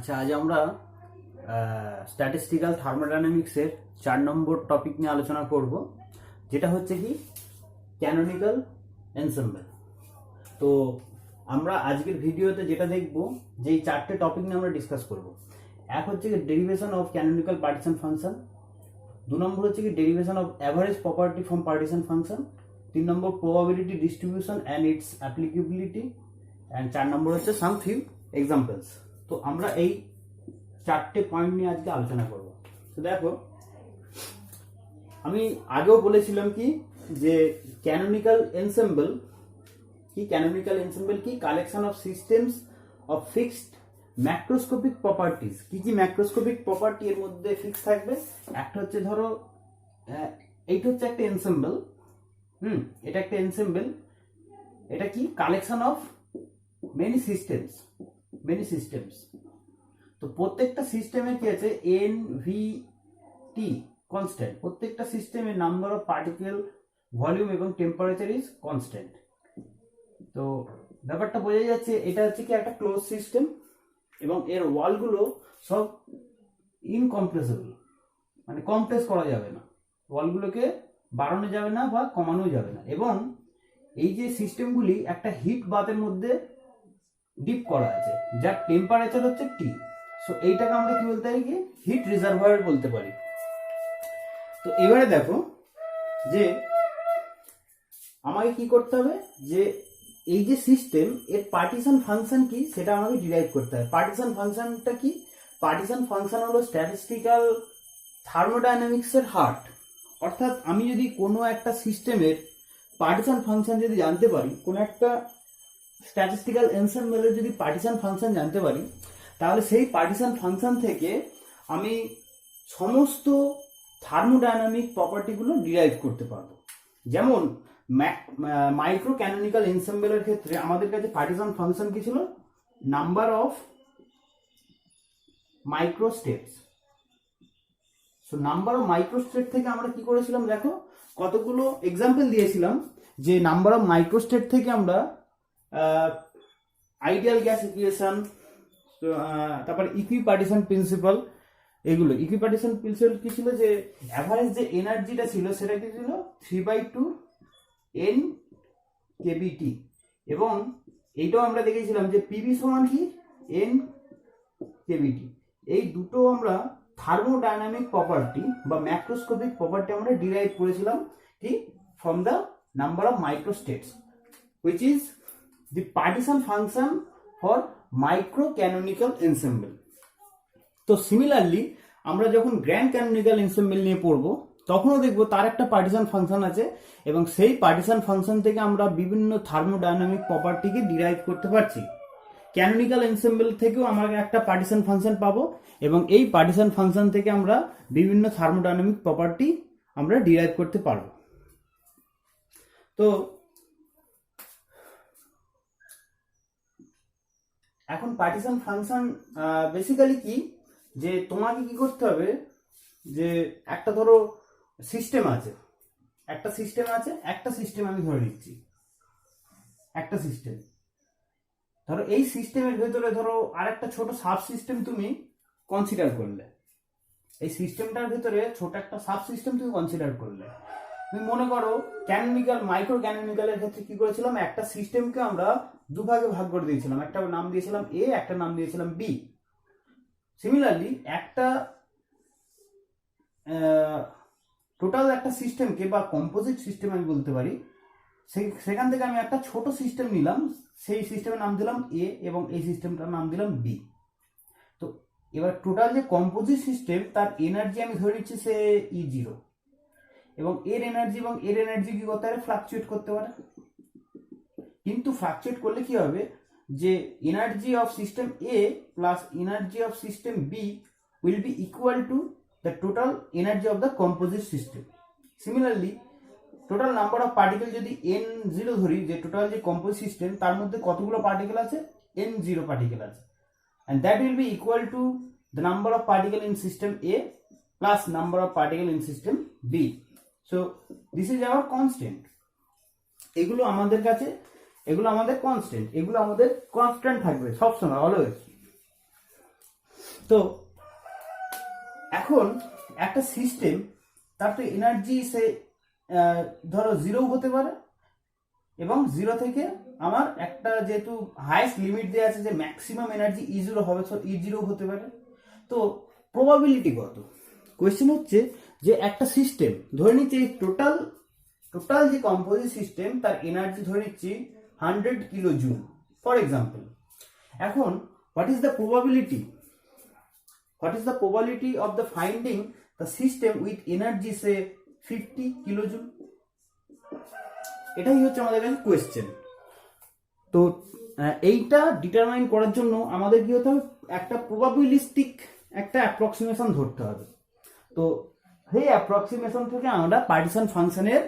আচ্ছা, আজ আমরা স্ট্যাটিস্টিক্যাল থার্মোডাইনামিক্সের 4 নম্বর টপিক নিয়ে আলোচনা করব, যেটা হচ্ছে কি ক্যানোনিক্যাল এনসেম্বল। তো আমরা আজকের ভিডিওতে যেটা দেখব, যে এই 4টে টপিক নিয়ে আমরা ডিসকাস করব। এক হচ্ছে কি derivation of canonical partition function, 2 নম্বর হচ্ছে কি derivation of average property from partition function, 3 number probability distribution and it's applicability, and 4 নম্বর হচ্ছে সাম ফিউ এক্সাম্পলস। তো আমরা এই 4টে পয়েন্ট নিয়ে আজকে আলোচনা করব। তো দেখো, আমি আগেও বলেছিলাম কি যে ক্যানোনিক্যাল এনসেম্বল কি collection of systems of fixed macroscopic properties. কি ম্যাক্রোস্কোপিক প্রপার্টি এর মধ্যে ফিক্স থাকবে? একটা হচ্ছে ধরো এইটা হচ্ছে একটা এনসেম্বল, এটা একটা এনসেম্বল, এটা কি কালেকশন অফ মেনি সিস্টেমস। তো প্রত্যেকটা সিস্টেমে কি আছে এন ভি টি কনস্ট্যান্ট, প্রত্যেকটা সিস্টেমে নাম্বার অফ পার্টিকেল, ভলিউম এবং টেম্পারেচার ইজ কনস্ট্যান্ট। তো ব্যাপারটা বোঝা যাচ্ছে, এটা হচ্ছে কি একটা ক্লোজ সিস্টেম এবং এর ওয়ালগুলো সব ইনকম্প্রেসেবল, মানে কম্প্রেস করা যাবে না, ওয়ালগুলোকে বাড়ানো যাবে না বা কমানো যাবে না। এবং এই যে সিস্টেমগুলি একটা হিট বাথের মধ্যে ডিপ করা আছে, যার টেম্পারেচার হচ্ছে টি। সো এইটাকে আমরা কি বলতে পারি, কি হিট রিজার্ভার বলতে পারি। তো এবারে দেখো যে আমাকে কি করতে হবে, যে এই যে সিস্টেম এর পার্টিশন ফাংশন কি সেটা আমাকে ডিরাইভ করতে হবে। পার্টিশন ফাংশনটা কি? পার্টিশন ফাংশন হলো স্ট্যাটিস্টিক্যাল থার্মোডাইনামিক্সের হার্ট। অর্থাৎ আমি যদি কোনো একটা সিস্টেমের পার্টিশন ফাংশন যদি জানতে পারি, কোনো একটা স্ট্যাটিস্টিক্যাল এনসেম্বলের যদি পার্টিশন ফাংশন জানতে পারি, তাহলে সেই পার্টিশন ফাংশন থেকে আমি সমস্ত থার্মোডাইনামিক প্রপার্টিগুলো ডিরাইভ করতে পারবো। যেমন মাইক্রো ক্যানোনিক্যাল এনসেম্বলের ক্ষেত্রে আমাদের কাছে পার্টিশন ফাংশন কি ছিল? Number of micro states. So number of micro state থেকে আমরা কি করেছিলাম, দেখো কতগুলো এক্সাম্পল দিয়েছিলাম, যে নাম্বার অফ মাইক্রো স্টেট থেকে আমরা আইডিয়াল গ্যাস ইকুয়েশন, তারপর ইকুইপার্টিশন প্রিন্সিপাল, এগুলো ইকুইপার্টিশন প্রিন্সিপাল কি ছিল, যে অ্যাভারেজ যে এনার্জিটা ছিল সেটা কি ছিল 3/2 n kBT। এবং এইটাও আমরা দেখেছিলাম যে পিভি সমান কি n kBT। এই দুটো আমরা থার্মোডাইনামিক প্রপার্টি বা ম্যাক্রোস্কোপিক প্রপার্টি আমরা ডিরাইভ করেছিলাম কি from the number of micro states, which is the partition function for micro canonical ensemble। তো সিমিলারলি আমরা যখন গ্র্যান্ড ক্যানোনিক্যাল এনসেম্বল নিয়ে পড়বো, তখনও দেখবো তার একটা পার্টিশন ফাংশন আছে, এবং সেই পার্টিশন ফাংশন থেকে আমরা বিভিন্ন থার্মোডাইনামিক প্রপার্টিকে ডিরাইভ করতে পারছি। ক্যানোনিক্যাল এনসেম্বল থেকেও আমরা একটা পার্টিশন ফাংশন পাবো, এবং এই পার্টিশন ফাংশন থেকে আমরা বিভিন্ন থার্মোডাইনামিক প্রপার্টি আমরা ডিরাইভ করতে পারবো। তো এখন পার্টিশন ফাংশন বেসিক্যালি কি, যে তোমাকে কি করতে হবে, যে একটা ধরো সিস্টেম আছে, একটা সিস্টেম আমি ধরে নিচ্ছি, একটা সিস্টেম ধরো, এই সিস্টেমের ভেতরে ধরো আর একটা ছোট সাব সিস্টেম তুমি কনসিডার করলে, এই সিস্টেমটার ভেতরে ছোট একটা সাব সিস্টেম তুমি কনসিডার করলে। তুমি মনে করো মাইক্রো ক্যানোনিক্যালের ক্ষেত্রে কি করেছিলাম, একটা সিস্টেমকে আমরা দুভাগে ভাগ করে দিয়েছিলাম, একটা নাম দিয়েছিলাম এ, একটা নাম দিয়েছিলাম বি। সিমিলারলি একটা টোটাল একটা সিস্টেমকে বা কম্পোজিট সিস্টেম আমি বলতে পারি, সেখান থেকে আমি একটা ছোট সিস্টেম নিলাম, সেই সিস্টেমের নাম দিলাম এ, এবং এই সিস্টেমটার নাম দিলাম বি। তো এবার টোটাল যে কম্পোজিট সিস্টেম, তার এনার্জি আমি ধরে নিচ্ছি সে E0, এবং এর এনার্জি কি করতে পারে, ফ্লাকচুয়েট করতে পারে। কিন্তু ফ্লাকচুয়েট করলে কি হবে, যে energy of system A plus energy of system B will be equal to the total energy of the composite system. Similarly total number of particle যদি n0 ধরি, যে টোটাল যে কম্পোজিট সিস্টেম তার মধ্যে কতগুলো পার্টিকেল আছে, n0 পার্টিকেল আছে, and that will be equal to the number of particle in system A plus number of particle in system B. So this is our constant. এগুলো আমাদের কাছে, এগুলো আমাদের কনস্ট্যান্ট, এগুলো আমাদের কনস্ট্যান্ট থাকবে সবসময়, অলওয়েজ। তো এখন একটা সিস্টেম তার তো এনার্জি সে ধরো 0 হতে পারে, এবং 0 থেকে আমার একটা যেহেতু হাইয়েস্ট লিমিট দেওয়া আছে যে ম্যাক্সিমাম এনার্জি E0 হবে, সো E0 হতে পারে। তো প্রবাবিলিটি কত? কোয়েশ্চেন হচ্ছে যে একটা সিস্টেম ধরে নিচ্ছি টোটাল যে কম্পোজিট সিস্টেম তার এনার্জি ধরে নিচ্ছি 100 কিলো জুল ফর এক্সাম্পল। এখন what is the probability of the finding the system with energy say 50 kilojoule? এটাই হচ্ছে আমাদের কাছে কোয়েশ্চেন। তো এইটা ডিটারমাইন করার জন্য আমাদের কি হতে হবে, একটা প্রবাবিলিস্টিক একটা অ্যাপ্রক্সিমেশন ধরতে হবে। তো সেই অ্যাপ্রক্সিমেশন থেকে আমরা পার্টিশন ফাংশনের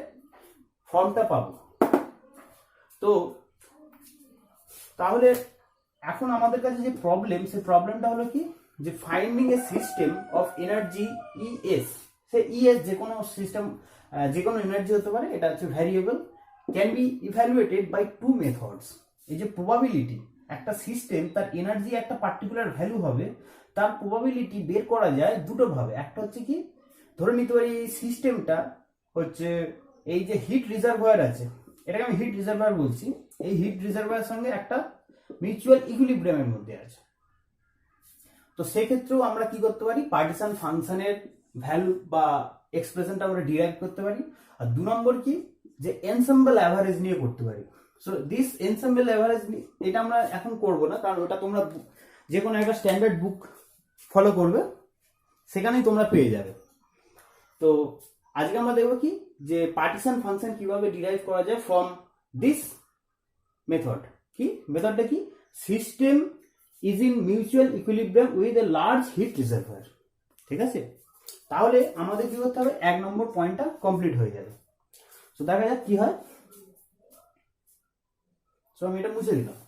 ফর্মটা পাবো। তো তাহলে এখন আমাদের কাছে যে প্রবলেম, সেই প্রবলেমটা হলো কি, যে finding a system of energy ES. সে ইএস যে কোনো সিস্টেম, যে কোনো এনার্জি হতে পারে, এটা হচ্ছে variable, can be evaluated by 2 methods. এই যে প্রবাবিলিটি একটা সিস্টেম তার এনার্জি একটা পার্টিকুলার ভ্যালু হবে, তার প্রবাবিলিটি বের করা যায় দুটো ভাবে। একটা হচ্ছে কি, ধরে নিতে পারি এই সিস্টেমটা হচ্ছে এই যে হিট রিজার্ভার আছে, এটাকে আমি হিট রিজার্ভার বলছি, এই হিট রিজার্ভারের সঙ্গে একটা মিউচুয়াল ইকুইলিব্রিয়ামের মধ্যে আছে। তো সেক্ষেত্রেও আমরা কি করতে পারি, পার্টিশন ফাংশনের ভ্যালু বা এক্সপ্রেশনটা আমরা ডিরাইভ করতে পারি। আর 2 নম্বর কি, যে এনসেম্বল অ্যাভারেজ নিয়ে করতে পারি। সো দিস এনসেম্বল অ্যাভারেজ, এটা আমরা এখন করব না, কারণ ওটা তোমরা যে কোনো একটা স্ট্যান্ডার্ড বুক ফলো করবে, সেখানেই তোমরা পেয়ে যাবে। তো আজকে আমরা দেখবো কি, যে পার্টিশন ফাংশন কিভাবে ডিরাইভ করা যায় ফ্রম দিস মেথড। কি মেথডটা কি, system is in mutual equilibrium with a large heat reservoir. ঠিক আছে, তাহলে আমাদের কি করতে হবে, 1 নম্বর পয়েন্টটা কমপ্লিট হয়ে যাবে। তো দেখা যাক কি হয়। সো আমি এটা মুছে দিলাম।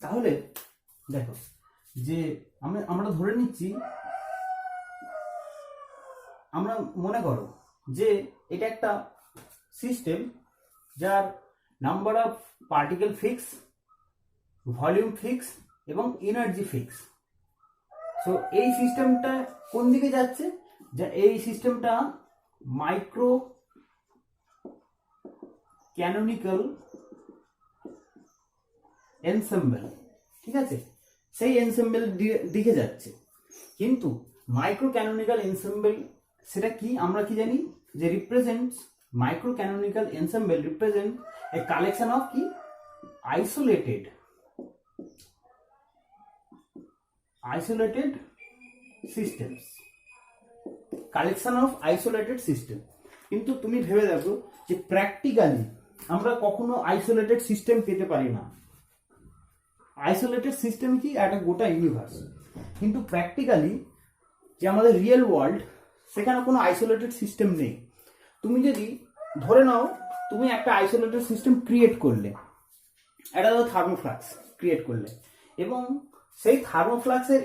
তাহলে দেখো, যে আমরা ধরে নিচ্ছি, আমরা মনে করো যে এটা একটা সিস্টেম যার number of particle fix, volume fix এবং এনার্জি ফিক্স। সো এই সিস্টেমটা কোন দিকে যাচ্ছে, যা এই সিস্টেমটা মাইক্রো ক্যানোনিক্যাল এনসেম্বল, ঠিক আছে, সেই এনসেম্বল দিকে যাচ্ছে। কিন্তু মাইক্রো ক্যানোনিক্যাল এনসেম্বল সেটা কি, আমরা কি জানি, যে represents, microcanonical ensemble represent a collection of কি, isolated systems, collection of isolated system. কিন্তু তুমি ভেবে দেখো যে প্র্যাকটিক্যালি আমরা কখনো আইসোলেটেড সিস্টেম পেতে পারি না। আইসোলেটেড সিস্টেম কি, একটা গোটা ইউনিভার্স। কিন্তু প্র্যাকটিক্যালি যে আমাদের রিয়েল ওয়ার্ল্ড, সেখানে কোনো আইসোলেটেড সিস্টেম নেই। তুমি যদি ধরে নাও তুমি একটা আইসোলেটেড সিস্টেম ক্রিয়েট করলে, একটা থার্মোফ্লাক্স ক্রিয়েট করলে, এবং সেই থার্মোফ্লাক্সের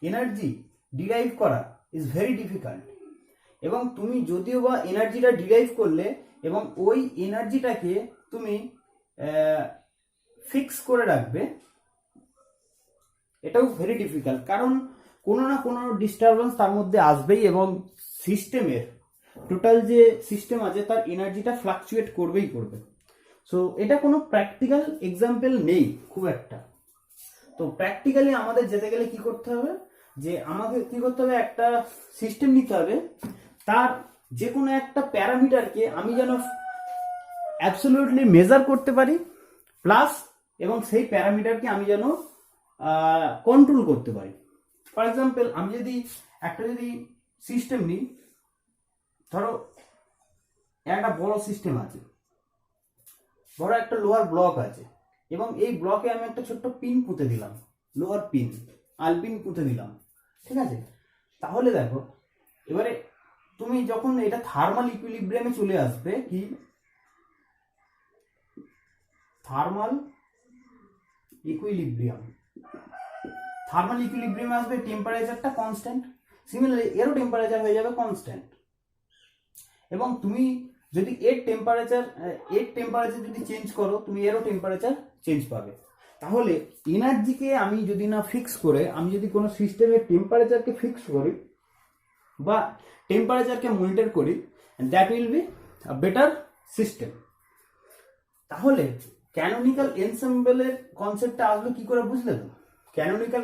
এনার্জি ডিরাইভ করা ইজ ভেরি ডিফিকাল্ট। এবং তুমি যদিও বা এনার্জিটা ডিরাইভ করলে এবং ওই এনার্জিটাকে তুমি ফিক্স করে রাখবে, এটাও ভেরি ডিফিকাল্ট, কারণ কোনো না কোনো ডিস্টারবেন্স তার মধ্যে আসবেই, এবং সিস্টেমের টোটাল যে সিস্টেম আছে তার এনার্জিটা ফ্লাকচুয়েট করবেই করবে। সো এটা কোনো প্র্যাকটিক্যাল এক্সাম্পল নেই খুব একটা। তো প্র্যাকটিক্যালি আমাদের যেতে গেলে কি করতে হবে, যে আমাকে কি করতে হবে, একটা সিস্টেম নিতে হবে, তার যে কোনো একটা প্যারামিটারকে আমি যেন অ্যাবসলিউটলি মেজার করতে পারি, প্লাস এবং সেই প্যারামিটারকে আমি যেন কন্ট্রোল করতে পারি। ফর এক্সাম্পল, আমি যদি সিস্টেম নিই, ধরো একটা বড় সিস্টেম আছে, বড় একটা লোহার ব্লক আছে, এবং এই ব্লকে আমি একটা ছোট্ট পিন পুঁতে দিলাম, লোহার পিন, আলপিন পুঁতে দিলাম, ঠিক আছে। তাহলে দেখো, এবারে তুমি যখন এটা থার্মাল ইকুইলিব্রিয়ামে চলে আসবে, কি থার্মাল ইকুইলিব্রিয়ামে আসবে, টেম্পারেচারটা কনস্ট্যান্ট, সিমিলারলি এরও টেম্পারেচার হয়ে যাবে কনস্ট্যান্ট। এবং তুমি যদি এর টেম্পারেচার যদি চেঞ্জ করো, তুমি এরও টেম্পারেচার চেঞ্জ পাবে। তাহলে এনার্জিকে আমি যদি না ফিক্স করে, আমি যদি কোনো সিস্টেমের টেম্পারেচারকে ফিক্স করি বা টেম্পারেচারকে মনিটর করি, that will be a better system. তাহলে ক্যানোনিক্যাল এনসেম্বলের কনসেপ্টটা আসলো কি করে, বুঝলে তো? ক্যানোনিক্যাল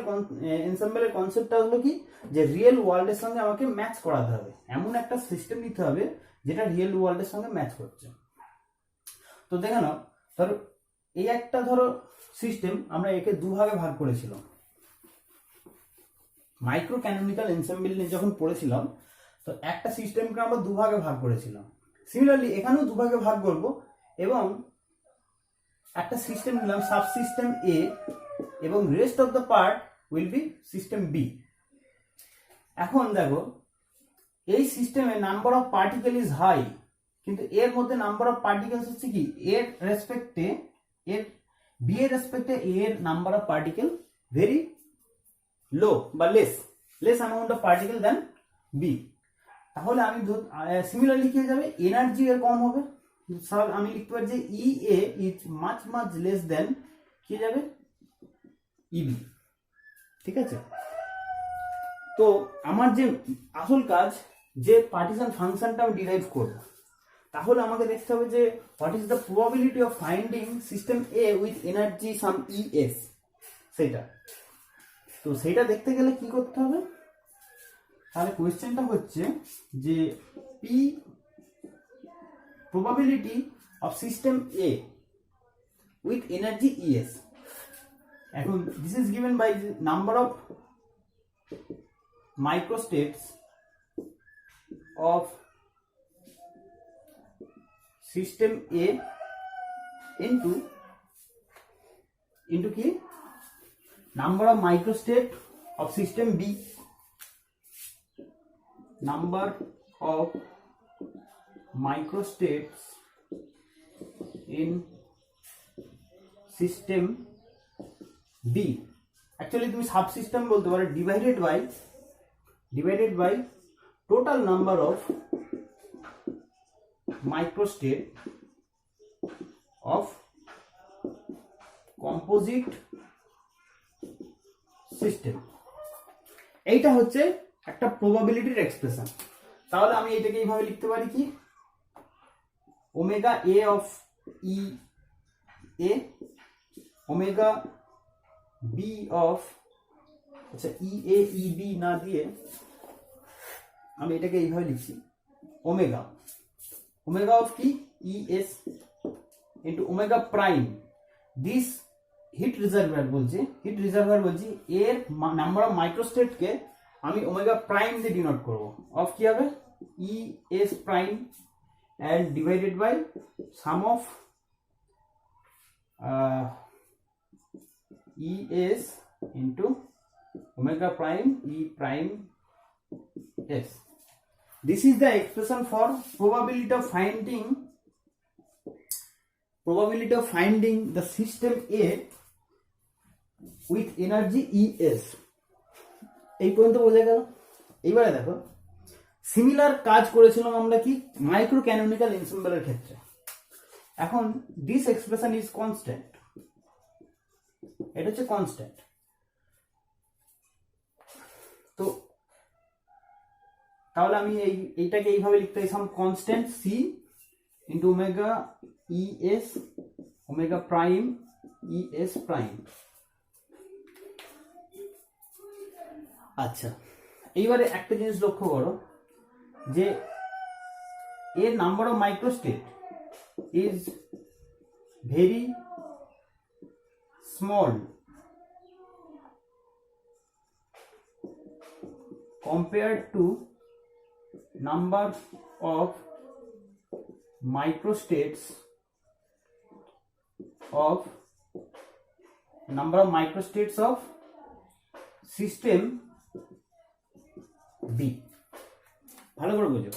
এনসেম্বলের কনসেপ্টটা আসলো কি, যে রিয়েল ওয়ার্ল্ডের সঙ্গে আমাকে ম্যাচ করাতে হবে, এমন একটা সিস্টেম নিতে হবে যেটা রিয়েল ওয়ার্ল্ডের সঙ্গে ম্যাচ করছে। তো দেখে নাও, ধরো এই একটা ধরো সিস্টেম, আমরা একে দুভাগে ভাগ করেছিলাম। মাইক্রো ক্যানোনিক্যাল এনসেম্বল নিয়ে যখন পড়েছিলাম, তো একটা সিস্টেমকে আমরা দুভাগে ভাগ করেছিলাম। সিমিলারলি এখানেও দুভাগে ভাগ করব এবং একটা সিস্টেম নিলাম সাব সিস্টেম এ, এবং rest of the part will be system B. এখন দেখো, এই সিস্টেমে number of particle is high, কিন্তু এর মধ্যে নাম্বার অফ পার্টিকেলস হচ্ছে কি, এর রেসপেক্টে, এর বি এর রেসপেক্টে এর number of particle very low বা less amount of particle than B. তাহলে আমি সিমিলারলি কি হয়ে যাবে, এনার্জি এর কম হবে। আমি লিখতে পারি যে ই এ ইজ মাচ লেস দেন কি যাবে, ইবি। ঠিক আছে? তো আমার যে আসল কাজ, যে পার্টিশন ফাংশনটা আমি ডিরাইভ করব, তাহলে আমাকে দেখতে হবে যে what is the probability of finding system A with energy some ES, সেটা। তো সেটা দেখতে গেলে কি করতে হবে, তাহলে কোয়েশ্চেনটা হচ্ছে যে P probability of system A with energy ES. এখন this is given by the number of microstates of system A into কি, number of microstate of system B, number of microstates in system B, actually তুমি subsystem বলতে পারো, divided by total number of microstate of composite system. এইটা হচ্ছে একটা প্রবাবিলিটির expression. তাহলে আমি এটাকে এইভাবে লিখতে পারি কি, omega A of E A, omega B of, আচ্ছা ই এ ই বি না দিয়ে আমি এটাকে এইভাবে লিখছি, ওমেগা অফ কি, E S into omega prime, this heat reservoir বলছি, এর নাম্বার অফ মাইক্রোস্টেটকে আমি ওমেগা প্রাইম দিয়ে ডিনোট করব, অফ কি হবে, E S prime and divided by sum of ES into omega prime E prime S. This is the expression for probability of finding the system A with energy ES. এই পর্যন্ত বোঝা গেল? এইবারে দেখো, similar কাজ করেছিলাম আমরা কি, মাইক্রো ক্যানোনিক্যাল এনসেম্বলের ক্ষেত্রে। এখন দিস এক্সপ্রেশন ইজ কনস্ট্যান্ট, এটা হচ্ছে কনস্ট্যান্ট। তো তাহলে আমি এইটাকে এইভাবে লিখতে পারি, some constant C into omega E S omega prime E S prime. আচ্ছা, এইবারে একটা জিনিস লক্ষ্য করো যে এর number of microstate is very small compared to number of microstates of system B। ভালো করে বুঝো,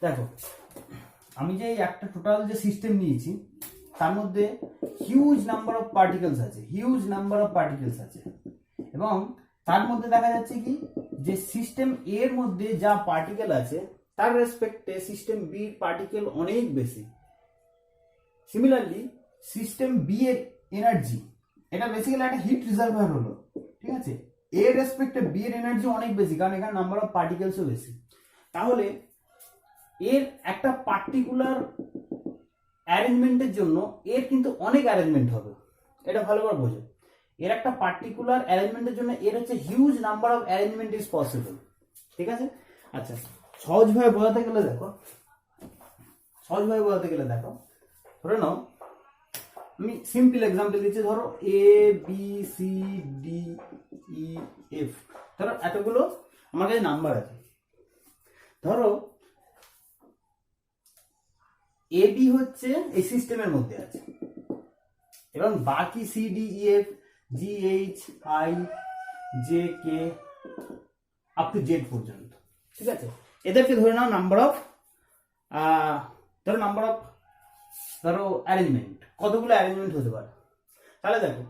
দেখো আমি যে একটা টোটাল যে সিস্টেম নিয়েছি তার মধ্যে হিউজ নাম্বার অফ পার্টিকেলস আছে এবং তার মধ্যে দেখা যাচ্ছে কি যে সিস্টেম এ এর মধ্যে যা পার্টিকেল আছে তার রেসপেক্টে সিস্টেম বি পার্টিকেল অনেক বেশি। সিমিলারলি সিস্টেম বি এর এনার্জি, এটা বেসিক্যালি একটা হিট রিজার্ভার হলো, ঠিক আছে, এর রেসপেক্টে বি এর এনার্জি অনেক বেশি, কারণ এখানে নাম্বার অফ পার্টিকেলসও বেশি। তাহলে এর একটা পার্টিকুলার অ্যারেঞ্জমেন্টের জন্য এর কিন্তু অনেক অ্যারেঞ্জমেন্ট হবে, এটা ভালো করে বোঝো। এর একটা পার্টিকুলার অ্যারেঞ্জমেন্টের জন্য এর হচ্ছে huge number of arrangement is possible, ঠিক আছে। আচ্ছা, সহজভাবে বোঝাতে গেলে দেখো, ধরে নাও আমি সিম্পল এক্সাম্পল দিচ্ছি, ধরো A B C D E F, ধরো এতগুলো আমার কাছে নাম্বার আছে। ধরো এ বি হচ্ছে এই সিস্টেমের মধ্যে আছে, এবং বাকি C D E F G H I J K up to Z পর্যন্ত, ঠিক আছে। এদেরকে ধরে নাও নাম্বার অফ ধরো অ্যারেঞ্জমেন্ট, কতগুলো অ্যারেঞ্জমেন্ট হতে পারে। তাহলে দেখো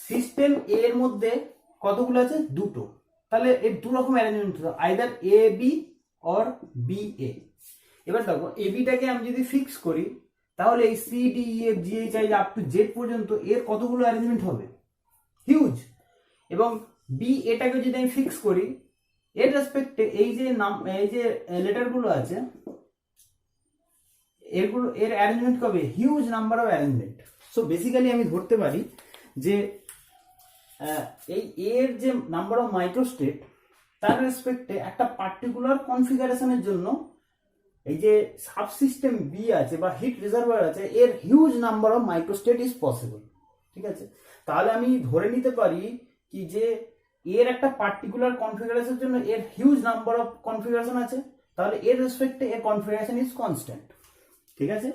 সিস্টেম এ এর মধ্যে কতগুলো আছে, দুটো, তাহলে এই দু রকম অ্যারেঞ্জমেন্ট হতো, either A B or B A. এবার দেখো এ বিটাকে আমি যদি ফিক্স করি, তাহলে এই C D E F G H I up to Z পর্যন্ত এর কতগুলো অ্যারেঞ্জমেন্ট হবে, হিউজ। এবং বি এটাকে যদি আমি ফিক্স করি, এর রেসপেক্টে এই যে লেটারগুলো আছে এর অ্যারেঞ্জমেন্ট কবে, huge number of arrangement. So basically আমি ধরতে পারি যে এই এর যে নাম্বার অফ মাইক্রোস্টেট তার রেসপেক্টে একটা পার্টিকুলার কনফিগারেশনের জন্য এই যে সাবসিস্টেম বি আছে বা হিট রিজার্ভার আছে, এর huge number of microstate is possible, ঠিক আছে। তাহলে আমি ধরে নিতে পারি কি যে এর একটা পার্টিকুলার কনফিগারেশনের জন্য এর হিউজ নাম্বার অফ কনফিগারেশন আছে, তাহলে এর রেসপেক্টে এর কনফিগারেশন ইজ কনস্ট্যান্ট, ঠিক আছে।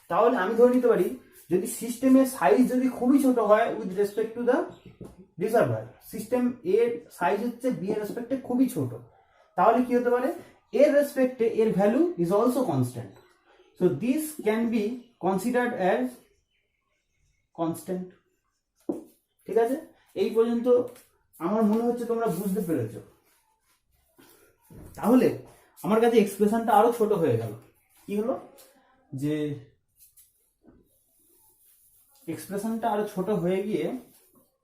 তাহলে আমি ধরে নিতে পারি যদি সিস্টেমের সাইজ যদি খুবই ছোট হয় with respect to the reservoir, system এর সাইজ হচ্ছে বি এর রেসপেক্টে খুবই ছোট, তাহলে কি হতে পারে, এর রেসপেক্টে এর value is also constant. So this can be considered as constant, ঠিক আছে। এই পর্যন্ত আমার মনে হচ্ছে তোমরা বুঝতে পেরেছো। তাহলে আমার কাছে এক্সপ্রেশনটা আরো ছোট হয়ে গেল, কি হলো যে এক্সপ্রেশনটা আরো ছোট হয়ে গিয়ে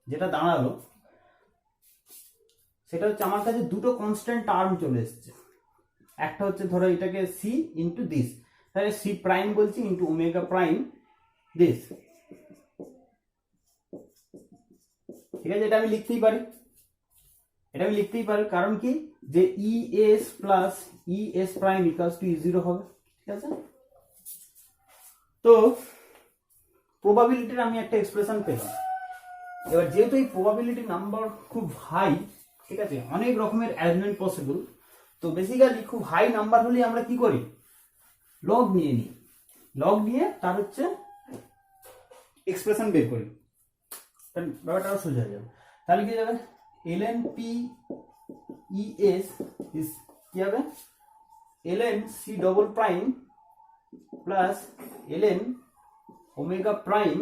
যেটা দাঁড়ালো সেটা হচ্ছে আমার কাছে দুটো কনস্ট্যান্ট টার্ম চলে এসছে। একটা হচ্ছে ধরো এটাকে সি ইন্টু দিস, তাহলে সি প্রাইম বলছি ইন্টু ওমেগা প্রাইম দিস, ঠিক আছে। এটা আমি লিখতেই পারি, কারণ কি যে E S plus E S prime equals to E zero হবে, ঠিক আছে। তো প্রবাবিলিটির আমি একটা এক্সপ্রেশন পেলাম। এবার যেহেতু এই প্রবাবিলিটি নাম্বার খুব হাই, ঠিক আছে, অনেক রকমের অ্যারেঞ্জমেন্ট পসিবল, তো বেসিক্যালি খুব হাই নাম্বার হলে আমরা কি করি, লগ নিয়ে তার হচ্ছে এক্সপ্রেশন বের করি, ব্যাপারটা আরো সোজা হয়ে যাবে। তাহলে কি যাবে, ln p e s is কি হবে, ln c double prime plus ln omega prime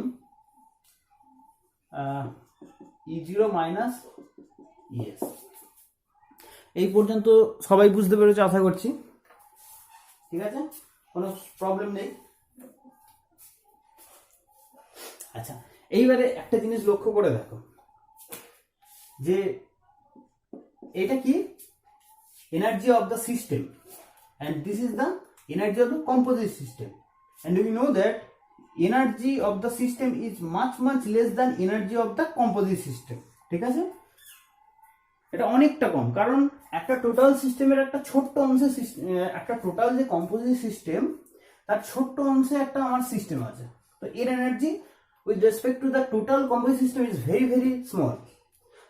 E zero minus ES. এই পর্যন্ত সবাই বুঝতে পেরেছে আশা করছি, ঠিক আছে, কোনো প্রবলেম নেই। আচ্ছা, এইবারে একটা জিনিস লক্ষ্য করে দেখো যে এটা কি energy of the system and this is the energy of the composite system, and we know that energy of the system is much less than energy of the composite system, ঠিক আছে। এটা অনেকটা কম, কারণ একটা টোটাল সিস্টেমের একটা ছোট্ট অংশে একটা টোটাল যে কম্পোজিট সিস্টেম তার ছোট্ট অংশে একটা আমার সিস্টেম আছে, তো এর energy with respect to the total composite system is very small.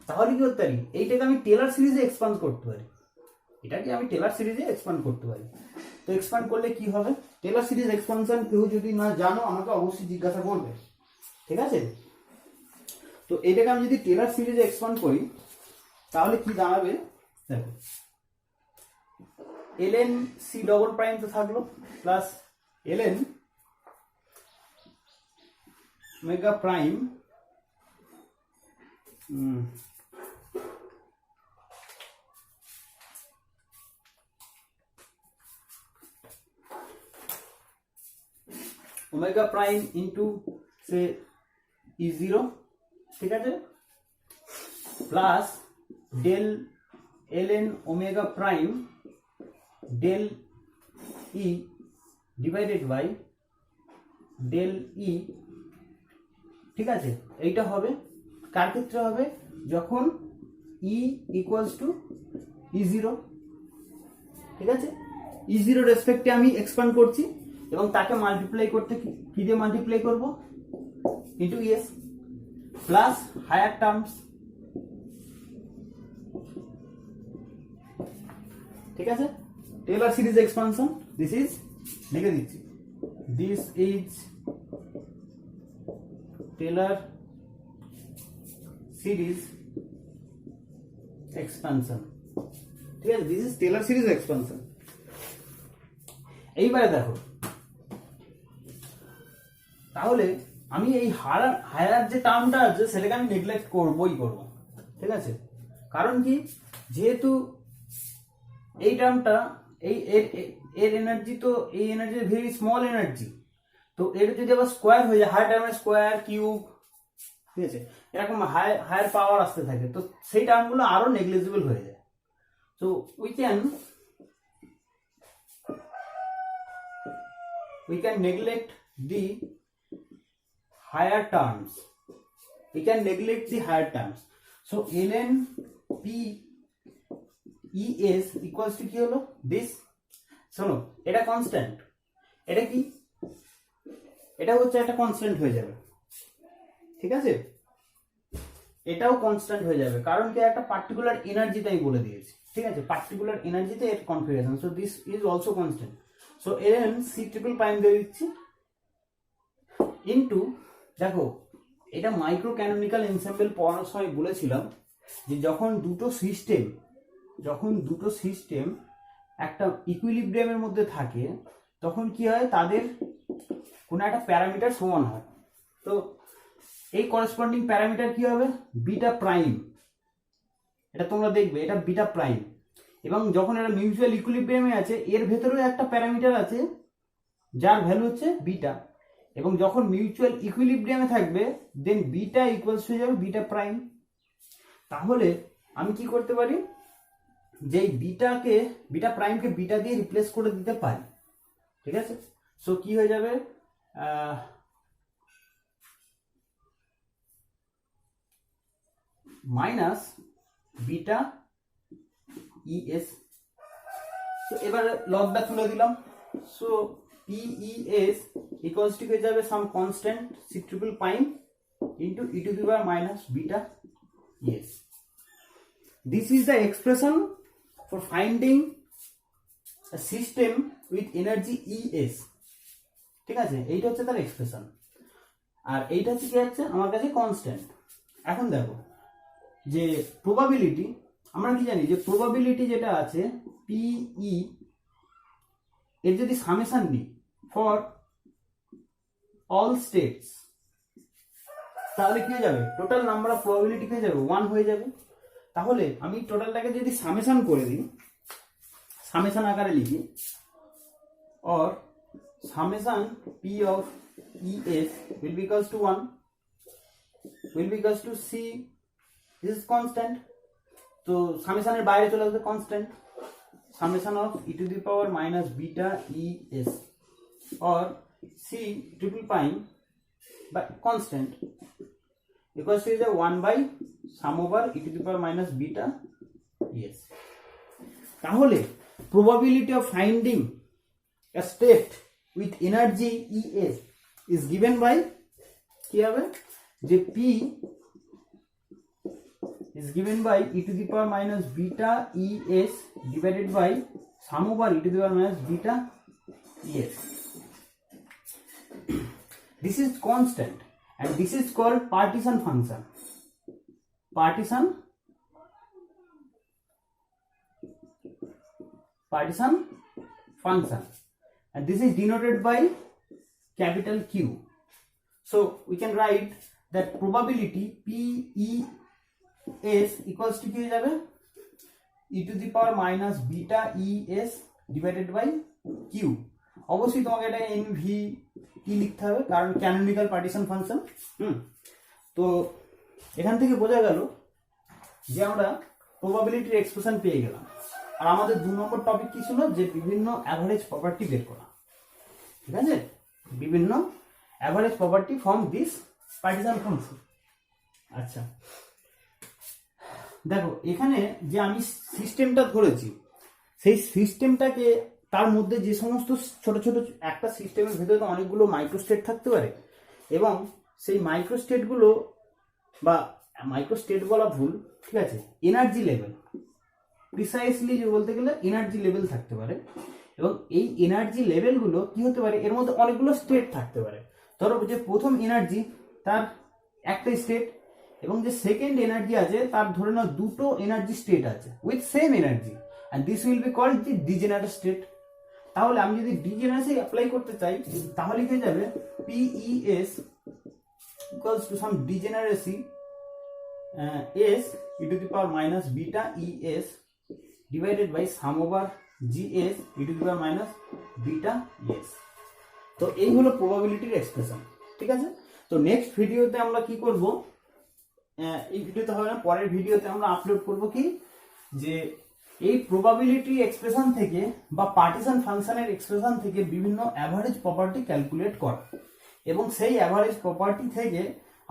তাহলে কি করতে পারি, এইটাকে আমি টেলর সিরিজে এক্সপান্ড করতে পারি, তো এক্সপান্ড করলে কি হবে, টেলর সিরিজ এক্সপানশন কেউ যদি না জানো আমাকে অবশ্যই জিজ্ঞাসা করবে, ঠিক আছে। তো এটাকে আমি যদি টেলর সিরিজে এক্সপান্ড করি তাহলে কি দাঁড়াবে, দেখো ln c ডবল প্রাইম তো থাকলো plus ln omega prime omega prime into say E0, ঠিক আছে, plus del ln omega prime del E divided by del E, ঠিক আছে। এইটা হবে কার ক্ষেত্রে হবে, যখন E ইকুয়ালস টু E0, ঠিক আছে। E0 রেসপেক্টে আমি এক্সপ্যান্ড করছি এবং তাকে মাল্টিপ্লাই করতে কি দিয়ে মাল্টিপ্লাই করব, into ES plus higher terms, ঠিক আছে। Taylor series expansion, this is, লিখে দিচ্ছি, this is Taylor series expansion, ঠিক আছে, this is Taylor series expansion. এইবারে দেখো, তাহলে আমি এই হায়ার যে টার্মটা আছে সেটাকে আমি নেগলেক্ট করবই করব, ঠিক আছে। কারণ কি, যেহেতু এই টার্মটা এর এনার্জি, তো এই এনার্জি ভেরি স্মল এনার্জি, তো এর যদি আবার স্কোয়ার হয়ে যায়, হায়ার টার্মের স্কোয়ার কিউব, ঠিক আছে, এরকম হায়ার পাওয়ার আসতে থাকে, তো সেই টার্মগুলো আরো নেগলিজিবল হয়ে যায়। তো we can neglect the higher terms. We can neglect the higher terms. So ln p es equals to কি হলো, this, শোনো এটা কনস্ট্যান্ট, এটা কি, এটা হচ্ছে একটা কনস্ট্যান্ট হয়ে যাবে, ঠিক আছে, এটাও কনস্ট্যান্ট হয়ে যাবে, কারণ কি একটা পার্টিকুলার এনার্জিতে আমি বলে দিয়েছি, ঠিক আছে, পার্টিকুলার এনার্জিতে এর configuration, so this is also constant. So ln c triple prime দিয়ে দিচ্ছি ইনটু, দেখো এটা মাইক্রো ক্যানোনিক্যাল এনসেম্বল পড়ানোর সময় বলেছিলাম যে যখন দুটো সিস্টেম একটা ইকুইলিব্রিয়ামের মধ্যে থাকে তখন কি হয়, তাদের কোনো একটা প্যারামিটার সমান হয়, তো এই করেসপন্ডিং প্যারামিটার কি হবে, বিটা প্রাইম, এটা তোমরা দেখবে, এটা বিটা প্রাইম, এবং যখন এটা মিউচুয়াল ইকুইলিব্রিয়ামে আছে এর ভেতরেও একটা প্যারামিটার আছে যার ভ্যালু হচ্ছে বিটা, এবং যখন মিউচুয়াল ইকুইলিব্রিয়ামে থাকবে দেন বিটা ইকুয়ালস হয়ে যাবে বিটা প্রাইম। তাহলে আমি কি করতে পারি, যে বিটা প্রাইমকে বিটা দিয়ে রিপ্লেস করে দিতে পারি, ঠিক আছে। সো কি হয়ে যাবে, মাইনাস বিটা ইএস, তো এবারে লগটা তুলে দিলাম, সো PES equals to হয়ে যাবে some constant c triple prime into e to the power minus beta ES. This is the expression for finding a system with energy ES, ঠিক আছে, এইটা হচ্ছে তার এক্সপ্রেশন, আর এইটা হচ্ছে কি হচ্ছে আমার কাছে কনস্ট্যান্ট। এখন দেখো যে প্রবাবিলিটি, আমরা কি জানি যে প্রবাবিলিটি যেটা আছে PE, এর যদি সামেশন নিই ফর অল স্টেটস, তাহলে কি হয়ে যাবে, টোটাল নাম্বার অফ প্রবাবিলিটি হয়ে যাবে 1 হয়ে যাবে। তাহলে আমি টোটালটাকে যদি সামেশন করে দিই, সামেশন আকারে লিখি, or summation P of ES will be equals to 1, will be equals to C, this is constant, তো সামেশনের বাইরে চলে আসবে constant, summation of e to the power minus beta ES or C triple prime by constant equals to 1 by sum over e to the power minus beta ES. তাহলে probability of finding a state with energy ES is given by কি হবে, যে P is given by e to the power minus beta ES divided by sum over e to the power minus beta ES. This is constant and this is called partition function. Partition function, and this is denoted by capital Q. So we can write that probability PES equals to কি হয়ে যাবে, e to the power minus beta ES divided by Q. অবশ্যই তোমাকে এটা NV Q কি লিখতে হবে, কারণ ক্যানোনিক্যাল পার্টিশন ফাংশন। তো এখান থেকে বোঝা গেল যে আমরা প্রবাবিলিটির এক্সপ্রেশন পেয়ে গেলাম। আর আমাদের 2 নম্বর টপিক কি ছিল, যে বিভিন্ন অ্যাভারেজ প্রপার্টি বের করা। ঠিক আছে, বিভিন্ন average property from this partition function. আচ্ছা দেখো, এখানে যে আমি সিস্টেমটা ধরেছি, সেই সিস্টেমটাকে, তার মধ্যে যে সমস্ত ছোট ছোট, একটা সিস্টেমের ভেতরে অনেকগুলো মাইক্রোস্টেট থাকতে পারে, এবং সেই মাইক্রোস্টেটগুলো, বা মাইক্রোস্টেট বলা ভুল, ঠিক আছে, এনার্জি লেভেল, প্রিসাইসলি যে বলতে গেলে এনার্জি লেভেল থাকতে পারে। এবং এই এনার্জি লেভেলগুলো কি হতে পারে, এর মধ্যে অনেকগুলো স্টেট থাকতে পারে। ধরো যে প্রথম এনার্জি তার একটা স্টেট, এবং যে সেকেন্ড এনার্জি আছে তার ধরে নাও দুটো এনার্জি স্টেট আছে with same energy, and this will be called the degenerate state. তাহলে আমি যদি ডিজেনারেসি অ্যাপ্লাই করতে চাই, তাহলে কি হয়ে যাবে, PES equals to some degeneracy S e to the power minus beta ES divided by sum over GS e to the power minus beta ES। তো এই হলো প্রবাবিলিটির এক্সপ্রেশন। ঠিক আছে, তো নেক্সট ভিডিওতে আমরা কি করব, এই ভিডিওতে হবে না, পরের ভিডিওতে আমরা আপলোড করব কি, যে এই প্রবাবিলিটি এক্সপ্রেশন থেকে বা পার্টিশন ফাংশনের এক্সপ্রেশন থেকে বিভিন্ন অ্যাভারেজ প্রপার্টি ক্যালকুলেট করা, এবং সেই অ্যাভারেজ প্রপার্টি থেকে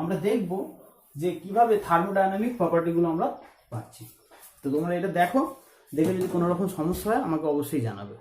আমরা দেখব যে কিভাবে থার্মোডাইনামিক প্রপার্টিগুলো আমরা পাচ্ছি। তো তোমরা এটা দেখো, দেখে যদি কোনো রকম সমস্যা হয় আমাকে অবশ্যই জানাবে।